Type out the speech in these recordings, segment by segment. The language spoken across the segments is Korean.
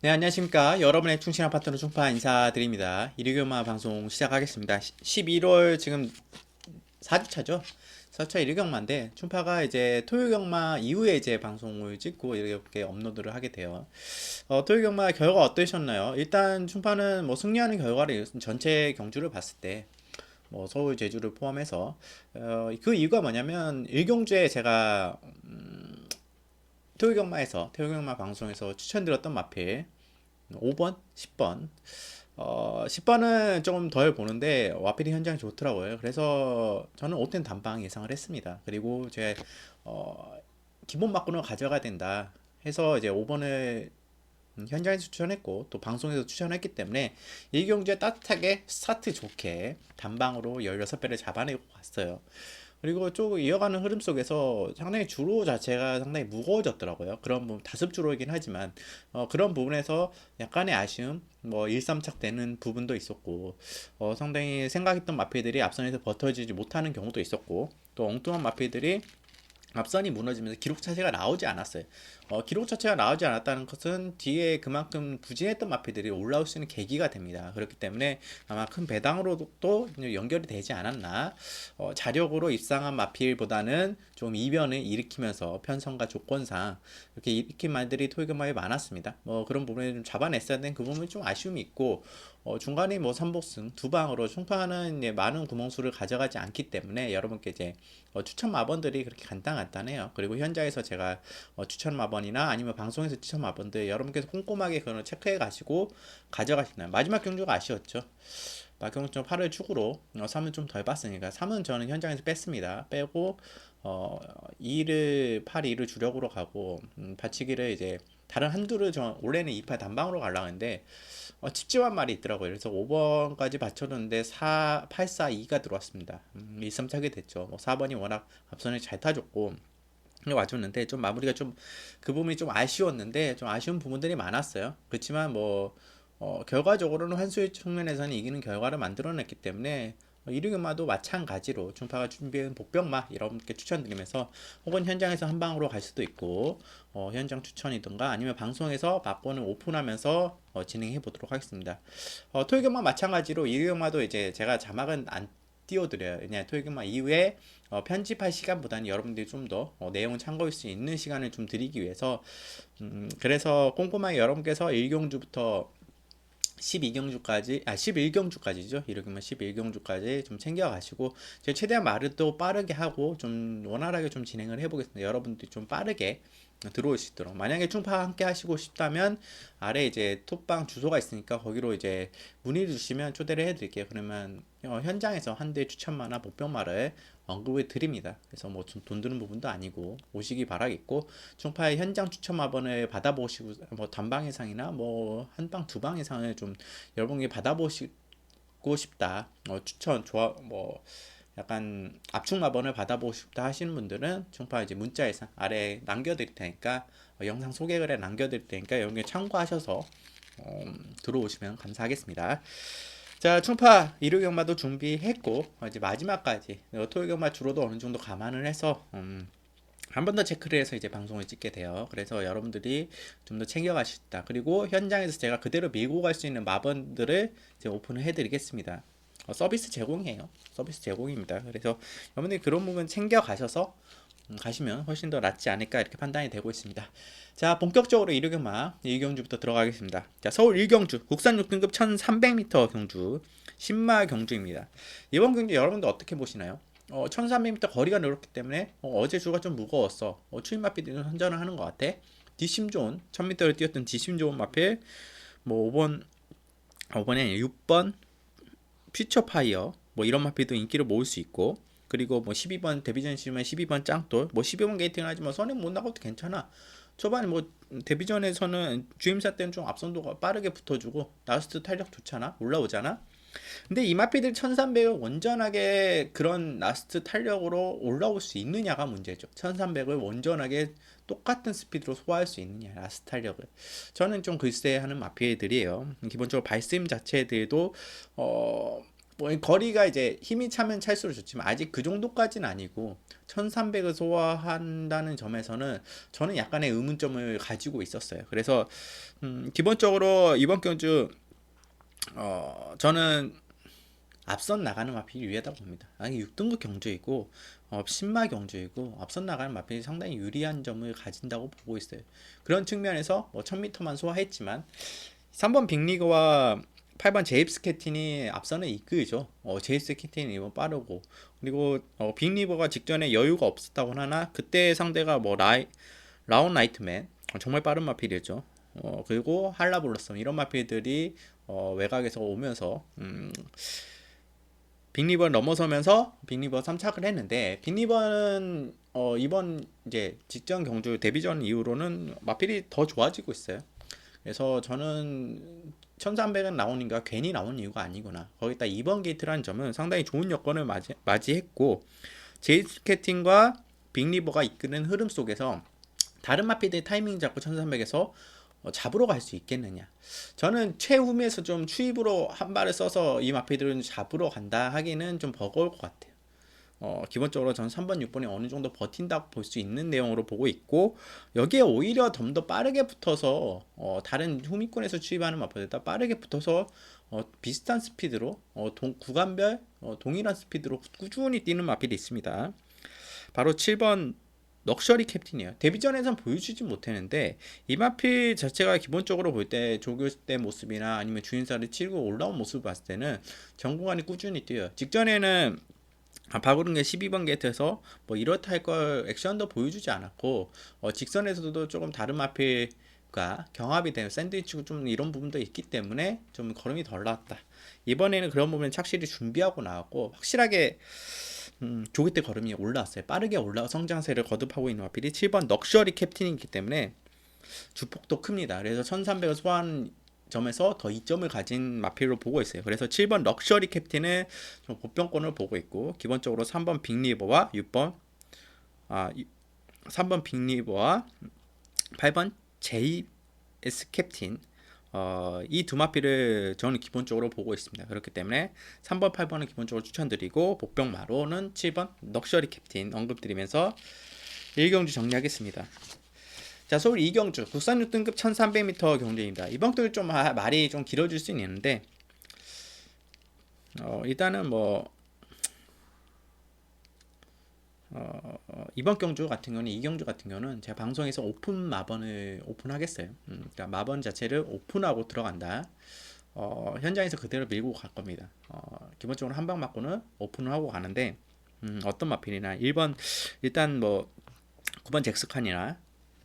네, 안녕하십니까. 여러분의 충실한 파트너 충파 인사드립니다. 일요일마 방송 시작하겠습니다. 11월 지금 4주차죠? 4주차 일요경마인데, 충파가 이제 토요경마 이후에 이제 방송을 찍고 이렇게 업로드를 하게 돼요. 토요경마 결과 어떠셨나요? 일단 충파는 뭐 승리하는 결과를 전체 경주를 봤을 때, 뭐 서울, 제주를 포함해서, 그 이유가 뭐냐면, 일경주에 제가 토요경마 방송에서 추천드렸던 마필, 5번, 10번. 10번은 조금 덜 보는데 와필이 현장이 좋더라고요. 그래서 저는 5된 단방 예상을 했습니다. 그리고 제 기본 막군을 가져가야 된다 해서 이제 5번을 현장에서 추천했고 또 방송에서 추천했기 때문에 이경주에 따뜻하게 스타트 좋게 단방으로 16배를 잡아내고 갔어요. 그리고 쭉 이어가는 흐름 속에서 상당히 주로 자체가 상당히 무거워졌더라고요. 그런 부분, 다습 주로이긴 하지만, 그런 부분에서 약간의 아쉬움, 뭐, 일삼착되는 부분도 있었고, 상당히 생각했던 마필들이 앞선에서 버텨지지 못하는 경우도 있었고, 또 엉뚱한 마필들이 앞선이 무너지면서 기록 자체가 나오지 않았어요. 기록 자체가 나오지 않았다는 것은 뒤에 그만큼 부진했던 마필들이 올라올 수 있는 계기가 됩니다. 그렇기 때문에 아마 큰 배당으로도 또 연결이 되지 않았나. 자력으로 입상한 마필보다는 좀 이변을 일으키면서 편성과 조건상 이렇게 일으킨 말들이 토요금화에 많았습니다. 뭐 그런 부분을 좀 잡아냈어야 되는 그 부분이 좀 아쉬움이 있고, 중간에 뭐 3복승 두 방으로 총파는 많은 구멍수를 가져가지 않기 때문에 여러분께 이제 추천 마번들이 그렇게 간단해요. 그리고 현장에서 제가 추천 마번이나 아니면 방송에서 추천 마번들 여러분께서 꼼꼼하게 그걸 체크해 가시고 가져가시나요? 마지막 경주가 아쉬웠죠. 마경은 좀 8월 축으로 3은 좀 덜 봤으니까 3은 저는 현장에서 뺐습니다. 빼고 2를 8, 2를 주력으로 가고 받치기를 이제 다른 한두를 저 원래는 2파 단방으로 가려고 했는데 집집한 말이 있더라고요. 그래서 5번까지 받쳐줬는데 8, 4, 2가 들어왔습니다. 2, 3 차게 됐죠. 뭐 4번이 워낙 앞선을 잘 타줬고 와줬는데 좀 마무리가 좀 그 부분이 좀 아쉬웠는데 좀 아쉬운 부분들이 많았어요. 그렇지만 뭐 결과적으로는 환수의 측면에서는 이기는 결과를 만들어냈기 때문에 이르그마도 마찬가지로 중파가 준비한 복병마 여러분께 추천드리면서 혹은 현장에서 한 방으로 갈 수도 있고 현장 추천이든가 아니면 방송에서 막권을 오픈하면서 진행해 보도록 하겠습니다. 토요경마 마찬가지로 이르경마도 이제 제가 자막은 안 띄워드려요. 그냥 토요경마 이후에 편집할 시간보다는 여러분들이 좀 더 내용을 참고할 수 있는 시간을 좀 드리기 위해서 그래서 꼼꼼하게 여러분께서 1경주부터 12경주까지 11경주까지죠. 이렇게만 11경주까지 좀 챙겨 가시고 제가 최대한 말을 또 빠르게 하고 좀 원활하게 좀 진행을 해 보겠습니다. 여러분들이 좀 빠르게 들어올 수 있도록 만약에 충파 함께 하시고 싶다면 아래 이제 톡방 주소가 있으니까 거기로 이제 문의를 주시면 초대를 해 드릴게요. 그러면 현장에서 한 대 추천마나 복병마를 언급을 드립니다. 그래서 뭐 돈 드는 부분도 아니고 오시기 바라겠고 충파의 현장 추천 마번을 받아보시고 뭐 단방 이상이나 뭐 한방 두 방 이상을 좀 여러분이 받아보시고 싶다. 추천 좋아 뭐 약간 압축 마번을 받아보고 싶다 하시는 분들은 충파 이제 문자에서 아래 남겨드릴 테니까 영상 소개글에 남겨드릴 테니까 여러분 참고하셔서 들어오시면 감사하겠습니다. 자, 충파 일요 경마도 준비했고 이제 마지막까지 토요 경마 주로도 어느 정도 감안을 해서 한 번 더 체크를 해서 이제 방송을 찍게 돼요. 그래서 여러분들이 좀 더 챙겨가시다. 그리고 현장에서 제가 그대로 밀고 갈 수 있는 마번들을 이제 오픈을 해드리겠습니다. 서비스 제공이에요. 서비스 제공입니다. 그래서 여러분들이 그런 부분 챙겨가셔서 가시면 훨씬 더 낫지 않을까 이렇게 판단이 되고 있습니다. 자, 본격적으로 일요경마 1경주부터 들어가겠습니다. 자, 서울 1경주 국산 6등급 1300m 경주 신마 경주입니다. 이번 경주 여러분들 어떻게 보시나요? 1300m 거리가 넓기 때문에 제 주가 좀 무거웠어. 추임 마필들은 선전을 하는 것 같아. 뒷심 좋은 1000m를 뛰었던 뒷심 좋은 마필 뭐 5번에 아니라 6번 퓨처 파이어 뭐 이런 마필도 인기를 모을 수 있고 그리고 뭐 12번 데뷔전 시면 12번 짱돌 뭐 12번 게이팅을 하지 뭐 선행 못 나가도 괜찮아. 초반에 뭐 데뷔전에서는 주임사 때는 좀 앞선도가 빠르게 붙어주고 라스트 탄력 좋잖아 올라오잖아. 근데 이마피들 1300을 온전하게 그런 라스트 탄력으로 올라올 수 있느냐가 문제죠. 1300을 온전하게 똑같은 스피드로 소화할 수 있느냐 라스트 탄력을 저는 좀 글쎄 하는 마피들이에요. 기본적으로 발심 자체들도 뭐 뭐 거리가 이제 힘이 차면 찰수록 좋지만 아직 그 정도까지는 아니고 1300을 소화한다는 점에서는 저는 약간의 의문점을 가지고 있었어요. 그래서 기본적으로 이번 경주 저는 앞선 나가는 마필이 유리하다고 봅니다. 아니 6등급 경주이고 신마 경주이고 앞선 나가는 마필이 상당히 유리한 점을 가진다고 보고 있어요. 그런 측면에서 뭐 1000m만 소화했지만 3번 빅리그와 8번 제입스 캐틴이 앞선을 이끌죠. 제입스 캐틴이 이번 빠르고 그리고 빅리버가 직전에 여유가 없었다고 하나 그때 상대가 뭐 라운 나이트맨 정말 빠른 마필이었죠. 그리고 할라블러썸 이런 마필들이 외곽에서 오면서 빅리버를 넘어서면서 빅리버 3착을 했는데 빅리버는 이번 이제 직전 경주 데뷔전 이후로는 마필이 더 좋아지고 있어요. 그래서 저는 1300은 나오니까 괜히 나온 이유가 아니구나. 거기다 2번 게이트라는 점은 상당히 좋은 여건을 맞이했고 제이스캐팅과 빅리버가 이끄는 흐름 속에서 다른 마필들의 타이밍 잡고 1300에서 잡으러 갈 수 있겠느냐. 저는 최후미에서 좀 추입으로 한 발을 써서 이 마필들은 잡으러 간다 하기는 좀 버거울 것 같아요. 기본적으로 전 3번, 6번이 어느 정도 버틴다고 볼 수 있는 내용으로 보고 있고 여기에 오히려 좀 더 빠르게 붙어서 다른 후미권에서 추입하는 마필보다 빠르게 붙어서 비슷한 스피드로 구간별 동일한 스피드로 꾸준히 뛰는 마필이 있습니다. 바로 7번 럭셔리 캡틴이에요. 데뷔전에선 보여주지 못했는데 이 마필 자체가 기본적으로 볼 때 조교 때 모습이나 아니면 주인사를 치고 올라온 모습을 봤을 때는 전구간이 꾸준히 뛰어요. 직전에는 박으른 게 12번 게이트에서 뭐 이렇다 할 걸 액션도 보여주지 않았고 직선에서도 조금 다른 마필과 경합이 되는 샌드위치고 좀 이런 부분도 있기 때문에 좀 걸음이 덜 나왔다. 이번에는 그런 부분을 착실히 준비하고 나왔고 확실하게 조기 때 걸음이 올라왔어요. 빠르게 올라와 성장세를 거듭하고 있는 마필이 7번 럭셔리 캡틴이기 때문에 주폭도 큽니다. 그래서 1300을 소화한 점에서 더 이점을 가진 마필로 보고 있어요. 그래서 7번 럭셔리 캡틴은 좀 보병권을 보고 있고 기본적으로 3번 빅리버와 3번 빅리버와 8번 JS 캡틴 이 두 마필을 저는 기본적으로 보고 있습니다. 그렇기 때문에 3번, 8번은 기본적으로 추천드리고 복병마로는 7번 럭셔리 캡틴 언급드리면서 1경주 정리하겠습니다. 자, 서울 2경주 국산 6등급 1300m 경주입니다. 이번 경주 좀 말이 좀 길어질 수 있는데 일단은 뭐 이번 경주 같은 경우는 2경주 같은 경우는 제가 방송에서 오픈 마번을 오픈하겠어요. 그러니까 마번 자체를 오픈하고 들어간다. 현장에서 그대로 밀고 갈 겁니다. 기본적으로 한 방 맞고는 오픈을 하고 가는데 어떤 마필이나 1번 일단 뭐 9번 잭스칸이나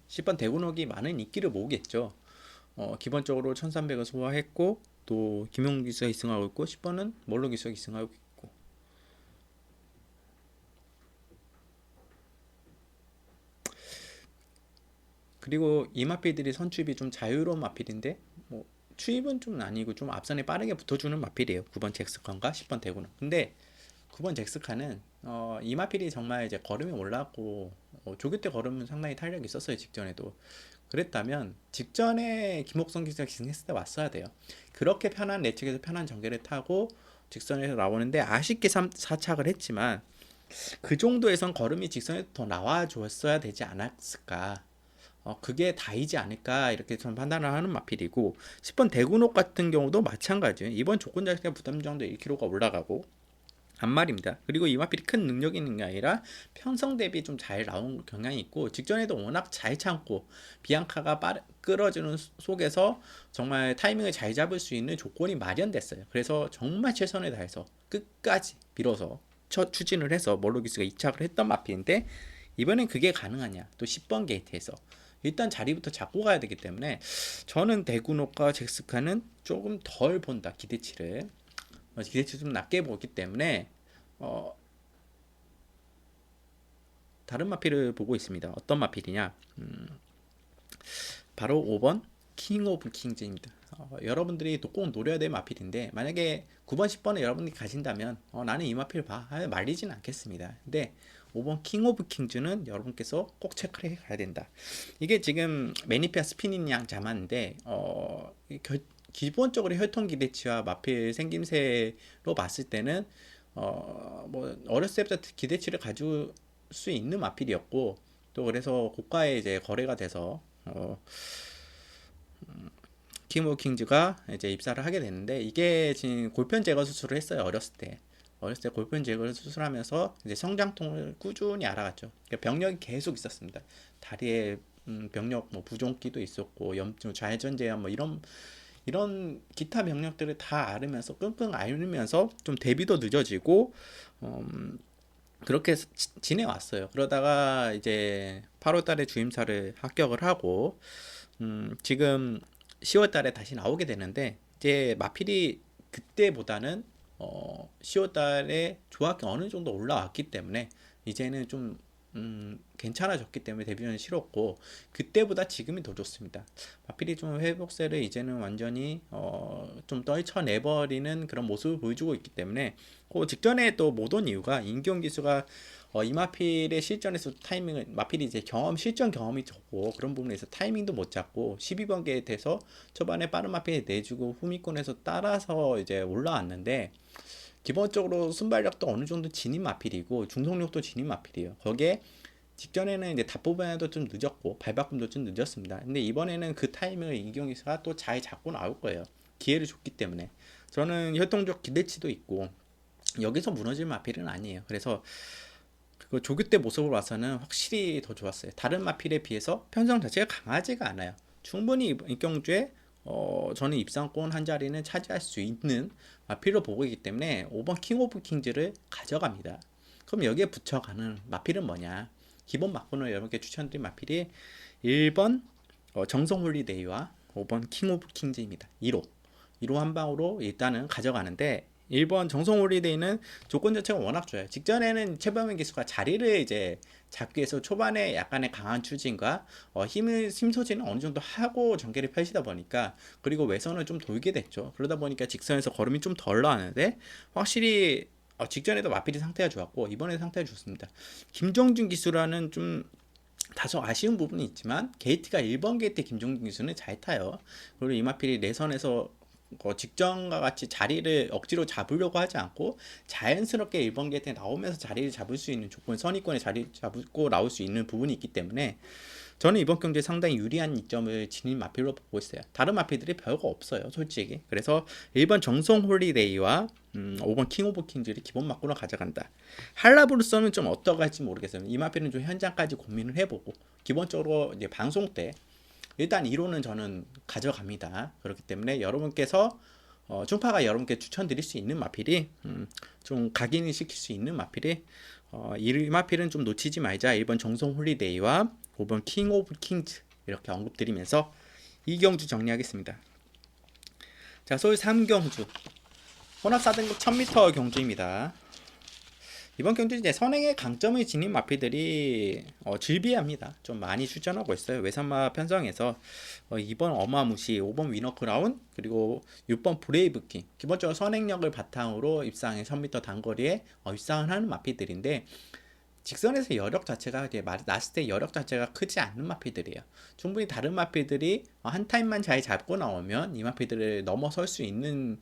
10번 대군옥이 많은 인기를 모으겠죠. 기본적으로 1300을 소화했고 또 김용국 기수가 2승하고 있고 10번은 몰로 기수가 2승하고 있고 그리고 이 마필들이 선출입이 좀 자유로운 마필인데 뭐 추입은 좀 아니고 좀 앞선에 빠르게 붙어주는 마필이에요. 9번 잭스칸과 10번 대군옥. 근데 9번 잭스칸은 이 마필이 정말 이제 걸음이 올랐고 조교 때 걸음은 상당히 탄력이 있었어요. 직전에도. 그랬다면 직전에 김옥성 기수가 기승했을 때 왔어야 돼요. 그렇게 편한 내측에서 편한 전개를 타고 직선에서 나오는데 아쉽게 4착을 했지만 그 정도에선 걸음이 직선에서 더 나와줬어야 되지 않았을까. 그게 다이지 않을까 이렇게 좀 판단을 하는 마필이고 10번 대군옥 같은 경우도 마찬가지예요. 이번 조건 자체가 부담 정도 1kg가 올라가고 한 말입니다. 그리고 이 마필이 큰 능력이 있는 게 아니라 편성 대비 좀 잘 나온 경향이 있고 직전에도 워낙 잘 참고 비앙카가 끌어주는 속에서 정말 타이밍을 잘 잡을 수 있는 조건이 마련됐어요. 그래서 정말 최선을 다해서 끝까지 밀어서 추진을 해서 몰로기스가 2착을 했던 마필인데 이번엔 그게 가능하냐 또 10번 게이트에서 일단 자리부터 잡고 가야 되기 때문에 저는 대군옥과 잭스카는 조금 덜 본다. 기대치를 좀 낮게 보기 때문에 다른 마필을 보고 있습니다. 어떤 마필이냐 바로 5번 킹 오브 킹즈입니다. 여러분들이 꼭 노려야 될 마필인데 만약에 9번 10번을 여러분들이 가진다면 나는 이 마필 봐 말리진 않겠습니다. 근데 5번 킹 오브 킹즈는 여러분께서 꼭 체크를 해 가야 된다. 이게 지금 매니피아 스피닝 양 자만인데 기본적으로 혈통 기대치와 마필 생김새로 봤을 때는 뭐 어렸을 때부터 기대치를 가질 수 있는 마필이었고, 또 그래서 고가에 이제 거래가 돼서 킹 오브 킹즈가 이제 입사를 하게 됐는데, 이게 지금 골편 제거 수술을 했어요. 어렸을 때 골편 제거 수술하면서 이제 성장통을 꾸준히 알아갔죠. 그러니까 병력이 계속 있었습니다. 다리에 병력 뭐 부종기도 있었고, 염증 좌회전 제한 뭐 이런 기타 병력들을 다 앓으면서 끙끙 앓으면서 좀 대비도 늦어지고 그렇게 지내왔어요. 그러다가 이제 8월 달에 주임사를 합격을 하고 지금 10월 달에 다시 나오게 되는데, 이제 마필이 그때보다는 10월 달에 조합이 어느 정도 올라왔기 때문에 이제는 좀 괜찮아졌기 때문에 데뷔전이 싫었고, 그때보다 지금이 더 좋습니다. 마필이 좀 회복세를 이제는 완전히 좀 떨쳐내버리는 그런 모습을 보여주고 있기 때문에, 그 직전에 또 못 온 이유가 임기용 기수가 이마필의 실전에서 타이밍을, 마필이 이제 실전 경험이 적고 그런 부분에서 타이밍도 못 잡고 12번계에 돼서 초반에 빠른 마필이 내주고 후미권에서 따라서 이제 올라왔는데, 기본적으로 순발력도 어느 정도 진입 마필이고 중속력도 진입 마필이에요. 거기에 직전에는 이제 답보변도 좀 늦었고 발바꿈도 좀 늦었습니다. 근데 이번에는 그 타이밍을 이기용 기수가 또 잘 잡고 나올 거예요. 기회를 줬기 때문에. 저는 혈통적 기대치도 있고 여기서 무너질 마필은 아니에요. 그래서 그 조교 때 모습을 봐서는 확실히 더 좋았어요. 다른 마필에 비해서 편성 자체가 강하지가 않아요. 충분히 이경주에 저는 입상권 한 자리는 차지할 수 있는 마필로 보고 있기 때문에 5번 킹 오브 킹즈를 가져갑니다. 그럼 여기에 붙여가는 마필은 뭐냐? 기본 막군을 여러분께 추천드린 마필이 1번 정성 홀리데이와 5번 킹 오브 킹즈입니다. 2로 한 방으로 일단은 가져가는데, 1번 정성 홀리데이는 조건 자체가 워낙 좋아요. 직전에는 최범현 기수가 자리를 이제 잡기 위해서 초반에 약간의 강한 추진과 힘 소진은 어느 정도 하고 전개를 펼치다 보니까, 그리고 외선을 좀 돌게 됐죠. 그러다 보니까 직선에서 걸음이 좀 덜 나왔는데, 확실히 직전에도 마필이 상태가 좋았고 이번에도 상태가 좋습니다. 김정준 기수라는 좀 다소 아쉬운 부분이 있지만 게이트가 1번 게이트 김종준 기수는 잘 타요. 그리고 이마필이 내선에서 직전과 같이 자리를 억지로 잡으려고 하지 않고 자연스럽게 1번 게이트에 나오면서 자리를 잡을 수 있는 조건, 선의권에 자리 잡고 나올 수 있는 부분이 있기 때문에 저는 이번 경기에 상당히 유리한 이점을 지닌 마필로 보고 있어요. 다른 마필들이 별거 없어요, 솔직히. 그래서 1번 정성 홀리데이와 5번 킹 오브 킹즈를 기본 막구로 가져간다. 할라브루서는 좀 어떠가 할지 모르겠어요. 이 마필은 좀 현장까지 고민을 해보고, 기본적으로 이제 방송 때 일단 1호는 저는 가져갑니다. 그렇기 때문에 여러분께서 충파가 여러분께 추천드릴 수 있는 마필이 좀 각인을 시킬 수 있는 마필이 이 마필은 좀 놓치지 말자. 1번 정성 홀리데이와 5번 킹 오브 킹즈 이렇게 언급드리면서 이경주 정리하겠습니다. 자, 서울 3경주 혼합 4등급 1000m 경주입니다. 이번 경주 이제 선행의 강점을 지닌 마필들이 질비합니다. 좀 많이 출전하고 있어요. 외산마 편성에서 2번 어마무시, 5번 위너크라운, 그리고 6번 브레이브킹. 기본적으로 선행력을 바탕으로 입상에 1000m 단거리에 입상을 하는 마필들인데, 직선에서 여력 자체가 이제 났을 때 여력 자체가 크지 않는 마필들이에요. 충분히 다른 마필들이 한 타임만 잘 잡고 나오면 이 마필들을 넘어설 수 있는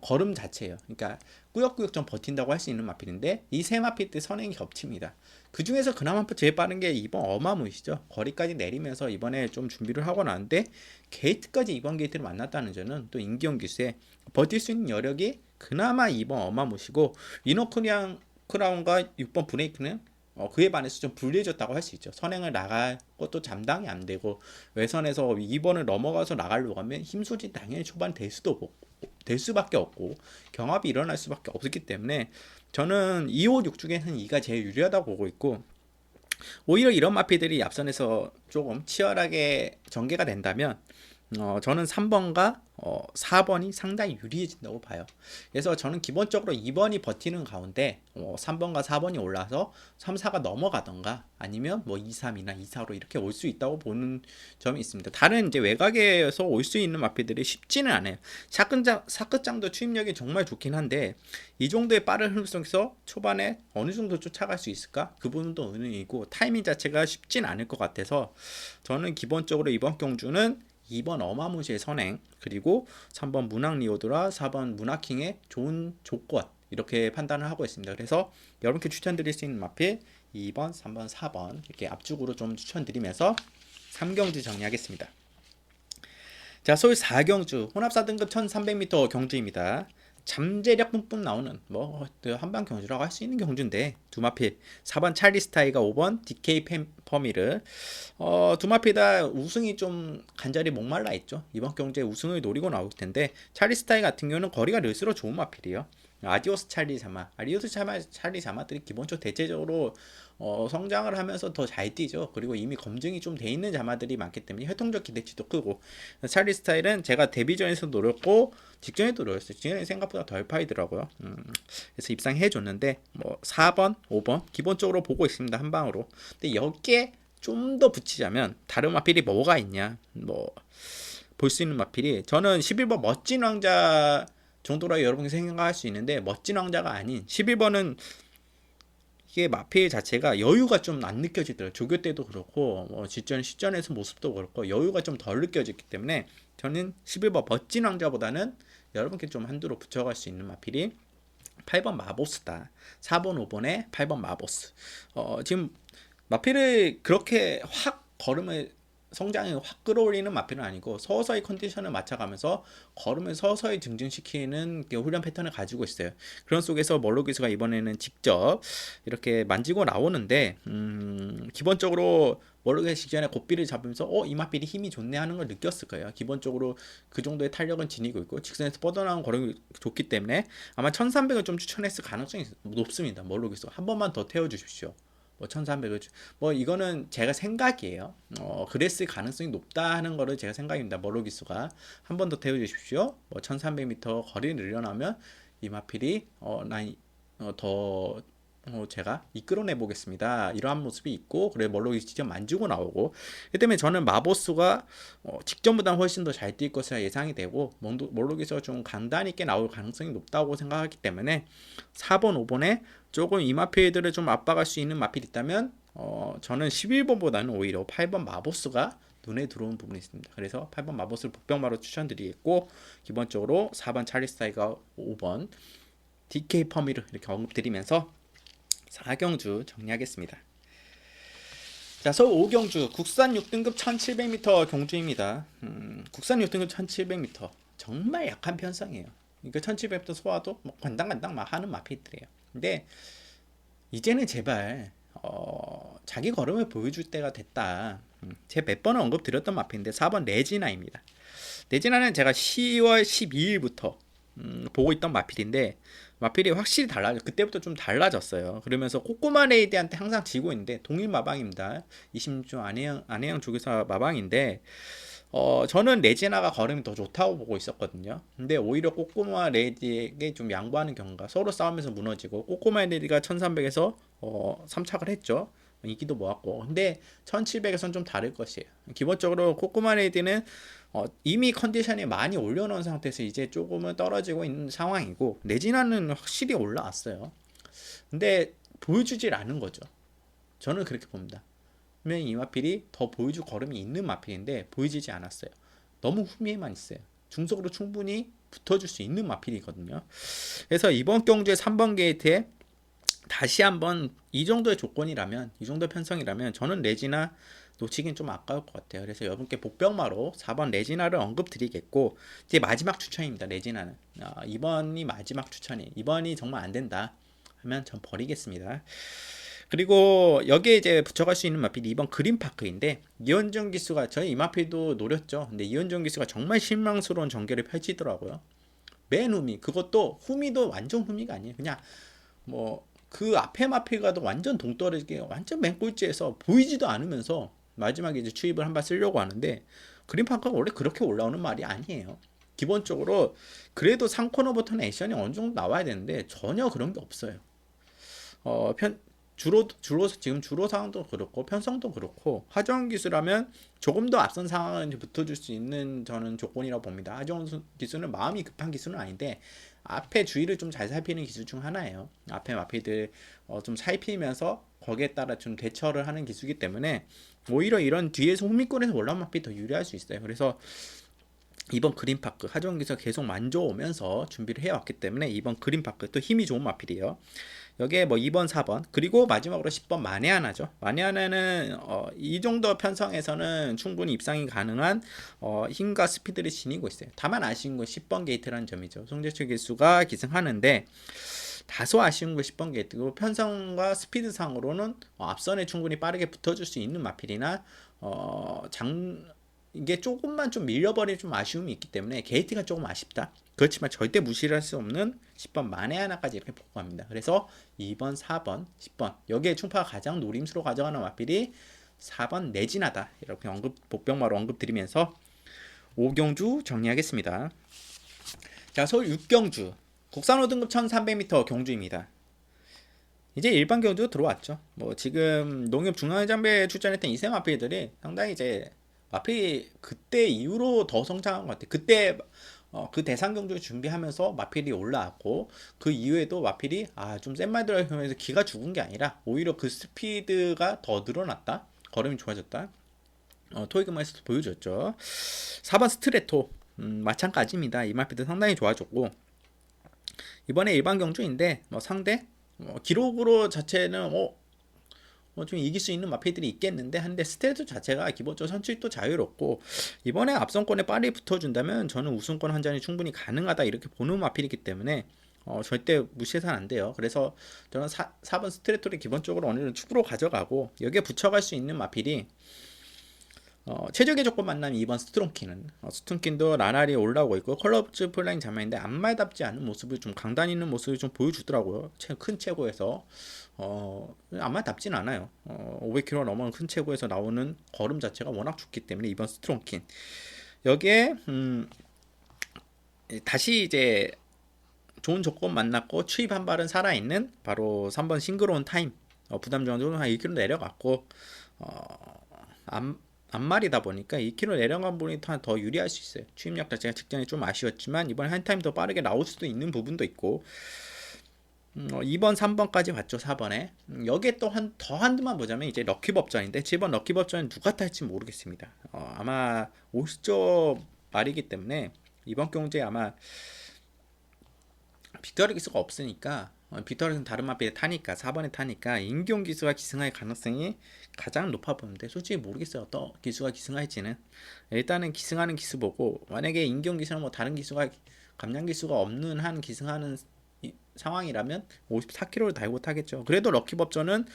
걸음 자체예요. 그러니까 꾸역꾸역 좀 버틴다고 할 수 있는 마필인데, 이 세 마필들 선행이 겹칩니다. 그 중에서 그나마 제일 빠른 게 이번 어마무시죠. 거리까지 내리면서 이번에 좀 준비를 하고 나는데, 게이트까지 이번 게이트를 만났다는 점은 또 임기용 기수의 버틸 수 있는 여력이 그나마 이번 어마무시고, 크라운과 6번 브레이크는 그에 반해서 좀 불리해졌다고 할 수 있죠. 선행을 나갈 것도 감당이 안 되고, 외선에서 2번을 넘어가서 나가려고 하면 힘소진 당연히 초반 될 수밖에 없고 경합이 일어날 수밖에 없기 때문에 저는 2, 5, 6 중에는 2가 제일 유리하다고 보고 있고, 오히려 이런 마필들이 앞선에서 조금 치열하게 전개가 된다면 저는 3번과 4번이 상당히 유리해진다고 봐요. 그래서 저는 기본적으로 2번이 버티는 가운데 3번과 4번이 올라서 3, 4가 넘어가던가 아니면 뭐 2, 3이나 2, 4로 이렇게 올 수 있다고 보는 점이 있습니다. 다른 이제 외곽에서 올 수 있는 마필들이 쉽지는 않아요. 사크장도 추임력이 정말 좋긴 한데, 이 정도의 빠른 흐름 속에서 초반에 어느 정도 쫓아갈 수 있을까? 그 부분도 의문이고 타이밍 자체가 쉽진 않을 것 같아서 저는 기본적으로 이번 경주는 2번 어마무시의 선행, 그리고 3번 문학 리오드라, 4번 문학킹의 좋은 조건, 이렇게 판단을 하고 있습니다. 그래서 여러분께 추천드릴 수 있는 마필 2번, 3번, 4번 이렇게 앞쪽으로 좀 추천드리면서 3경주 정리하겠습니다. 자, 서울 4경주 혼합 4등급 1300m 경주입니다. 잠재력 뿜뿜 나오는 한방 경주라고 할 수 있는 경주인데 두 마필 4번 찰리스타이가 5번 DK 퍼미르 두 마필 다 우승이 좀 간절히 목말라 있죠. 이번 경주에 우승을 노리고 나올 텐데 찰리스타이 같은 경우는 거리가 늘수록 좋은 마필이에요. 아디오스 찰리 자마, 찰리 자마들이 기본적으로 대체적으로 성장을 하면서 더 잘 뛰죠. 그리고 이미 검증이 좀 돼 있는 자마들이 많기 때문에 활동적 기대치도 크고, 찰리 스타일은 제가 데뷔전에서 노렸고 직전에도 노렸어요. 직전에 생각보다 덜 파이더라고요. 그래서 입상해 줬는데 4번, 5번 기본적으로 보고 있습니다. 한 방으로. 근데 여기에 좀 더 붙이자면 다른 마필이 뭐가 있냐? 볼 수 있는 마필이 저는 11번 멋진 왕자 정도라 여러분이 생각할 수 있는데 멋진 왕자가 아닌 11번은 이게 마필 자체가 여유가 좀 안 느껴지더라고요. 조교 때도 그렇고 시전에서 모습도 그렇고 여유가 좀 덜 느껴졌기 때문에 저는 11번 멋진 왕자보다는 여러분께 좀 한두로 붙여갈 수 있는 마필이 8번 마보스다. 4번 5번에 8번 마보스. 지금 마필을 그렇게 확 걸음을 성장이 확 끌어올리는 마필은 아니고 서서히 컨디션을 맞춰가면서 걸음을 서서히 증진시키는 훈련 패턴을 가지고 있어요. 그런 속에서 멀로 기수가 이번에는 직접 이렇게 만지고 나오는데 기본적으로 멀로 기수 직전에 고삐를 잡으면서 이 마필이 힘이 좋네 하는 걸 느꼈을 거예요. 기본적으로 그 정도의 탄력은 지니고 있고 직선에서 뻗어나온 걸음이 좋기 때문에 아마 1300을 좀 추천했을 가능성이 높습니다. 멀로 기수 한 번만 더 태워주십시오. 1300을 이거는 제가 생각이에요. 그랬을 가능성이 높다 하는 거를 제가 생각입니다. 머로기수가 한 번 더 태워주십시오. 1300m 거리를 늘려나면 이마필이 더 제가 이끌어내 보겠습니다. 이러한 모습이 있고 그래 멀로기수 직접 만지고 나오고 그 때문에 저는 마보스가 직전보다 훨씬 더 잘 뛸 것이라 예상이 되고 멀로기수가 좀 강단 있게 나올 가능성이 높다고 생각하기 때문에 4번 5번에 조금 이 마필들을 좀 압박할 수 있는 마필이 있다면 저는 11번보다는 오히려 8번 마보스가 눈에 들어온 부분이 있습니다. 그래서 8번 마보스를 복병마로 추천드리겠고 기본적으로 4번 찰리스타이가 5번 DK 퍼미르 이렇게 언급드리면서 4경주 정리하겠습니다. 자, 서울 5경주 국산 6등급 1700m 경주입니다. 국산 6등급 1700m 정말 약한 편성이에요. 그러니까 1700m 소화도 간당간당 막 하는 마필들이에요. 근데 이제는 제발 자기 걸음을 보여줄 때가 됐다. 제가 몇 번을 언급드렸던 마필인데 4번 레지나입니다. 레지나는 제가 10월 12일부터 보고 있던 마필인데 마필이 확실히 그때부터 좀 달라졌어요. 그러면서 꼬꼬마 레이디한테 항상 지고 있는데 동일 마방입니다. 26조 안혜영 조교사 마방인데 저는 레지나가 걸음이 더 좋다고 보고 있었거든요. 근데 오히려 꼬꼬마 레이디에게 좀 양보하는 경우가 서로 싸우면서 무너지고 꼬꼬마 레이디가 1300에서 3착을 했죠. 인기도 모았고 근데 1700에서는 좀 다를 것이에요. 기본적으로 꼬꼬마 레이디는 이미 컨디션이 많이 올려놓은 상태에서 이제 조금은 떨어지고 있는 상황이고 레지나는 확실히 올라왔어요. 근데 보여주질 않은 거죠. 저는 그렇게 봅니다. 분명히 이 마필이 더 보여줄 걸음이 있는 마필인데 보여지지 않았어요. 너무 후미에만 있어요. 중속으로 충분히 붙어줄 수 있는 마필이거든요. 그래서 이번 경주의 3번 게이트에 다시 한번 이 정도의 조건이라면 이 정도의 편성이라면 저는 레지나 놓치긴 좀 아까울 것 같아요. 그래서 여러분께 복병마로 4번 레지나를 언급드리겠고 이제 마지막 추천입니다. 레지나는 2번이 마지막 추천이에요. 2번이 정말 안 된다 하면 전 버리겠습니다. 그리고 여기에 이제 붙여갈 수 있는 마필이 2번 그린파크인데 이현정 기수가 저희 이 마필도 노렸죠. 근데 이현정 기수가 정말 실망스러운 전개를 펼치더라고요. 맨 후미 그것도 후미도 완전 후미가 아니에요. 그냥 그 앞에 마필과도 완전 동떨어지게 완전 맨 꼴찌에서 보이지도 않으면서 마지막에 이제 추입을 한 발 쓰려고 하는데 그린파크가 원래 그렇게 올라오는 말이 아니에요. 기본적으로 그래도 3코너부터는 액션이 어느 정도 나와야 되는데 전혀 그런 게 없어요. 주로 지금 주로 상황도 그렇고 편성도 그렇고 하정 기수라면 조금 더 앞선 상황을 붙어줄 수 있는 저는 조건이라고 봅니다. 하정 기수는 마음이 급한 기수는 아닌데 앞에 주의를 좀 잘 살피는 기수 중 하나예요. 앞에 마필들 좀 살피면서 거기에 따라 좀 대처를 하는 기수이기 때문에 오히려 이런 뒤에서 후미권에서 올라온 마필이 더 유리할 수 있어요. 그래서 이번 그린파크 하정기가 계속 만져오면서 준비를 해왔기 때문에 이번 그린파크 또 힘이 좋은 마필이에요. 여기에 뭐 2번, 4번 그리고 마지막으로 10번 마네아나죠. 마네아나는 이 정도 편성에서는 충분히 입상이 가능한 힘과 스피드를 지니고 있어요. 다만 아쉬운 건 10번 게이트라는 점이죠. 송재철 기수가 기승하는데 다소 아쉬운 건 10번 게이트고 편성과 스피드 상으로는 앞선에 충분히 빠르게 붙어줄 수 있는 마필이나 이게 조금만 좀 밀려버리면 좀 아쉬움이 있기 때문에 게이트가 조금 아쉽다. 그렇지만 절대 무시를 할 수 없는 10번 만에 하나까지 이렇게 보고 갑니다. 그래서 2번, 4번, 10번 여기에 충파가 가장 노림수로 가져가는 마필이 4번 내진하다. 이렇게 복병마로 언급드리면서 5경주 정리하겠습니다. 자, 서울 6경주 국산 5등급 1300m 경주입니다. 이제 일반 경주 들어왔죠. 뭐 지금 농협 중앙장비에 출전했던 이세 마필들이 상당히 이제 마필이 그때 이후로 더 성장한 것 같아요. 그때 그 대상 경주 준비하면서 마필이 올라왔고 그 이후에도 마필이 좀 센 말 들어가면서 기가 죽은 게 아니라 오히려 그 스피드가 더 늘어났다. 걸음이 좋아졌다. 토익음에서도 보여줬죠. 4번 스트레토 마찬가지입니다. 이 마필도 상당히 좋아졌고 이번에 일반 경주인데 상대 기록으로 자체는 좀 이길 수 있는 마필들이 있겠는데 한데 스테이트 자체가 기본적으로 선출도 자유롭고 이번에 앞선권에 빨리 붙어준다면 저는 우승권 한 잔이 충분히 가능하다 이렇게 보는 마필이기 때문에 절대 무시해서는 안 돼요. 그래서 저는 4번 스트레토를 기본적으로 어느 정도 축으로 가져가고 여기에 붙여갈 수 있는 마필이 최적의 조건 만나면 2번 스트롱킨은 스트롱킨도 나날이 올라오고 있고 컬러즈 플라잉 장면인데 안말답지 않은 모습을 좀 강단 있는 모습을 좀 보여주더라고요. 큰 체구에서 안말답진 않아요. 500km 넘은 큰 체구에서 나오는 걸음 자체가 워낙 좋기 때문에 2번 스트롱킨 여기에 다시 이제 좋은 조건 만났고 추입 한 발은 살아있는 바로 3번 싱그러운 타임 부담 정도는 한 1km 내려갔고 앞말이다 보니까 2km 내려간 분이 더 유리할 수 있어요. 추임력 자체가 직전에 좀 아쉬웠지만 이번에 한 타임 더 빠르게 나올 수도 있는 부분도 있고 2번, 3번까지 봤죠. 4번에 여기에 또 한두만 보자면 이제 럭키법전인데 7번 럭키법전은 누가 탈지 모르겠습니다. 아마 50조 말이기 때문에 이번 경주에 아마 빅토리 기수가 없으니까 빅토리는 다른 마필에 타니까 4번에 타니까 임기용 기수가 기승할 가능성이 가장 높아 보이는데 솔직히 모르겠어요. 어떤 기수가 기승할지는 일단은 기승하는 기수 보고 만약에 임기용 기수는 뭐 다른 기수가 감량 기수가 없는 한 기승하는 상황이라면 54km를 달고 타겠죠. 그래도 럭키법전은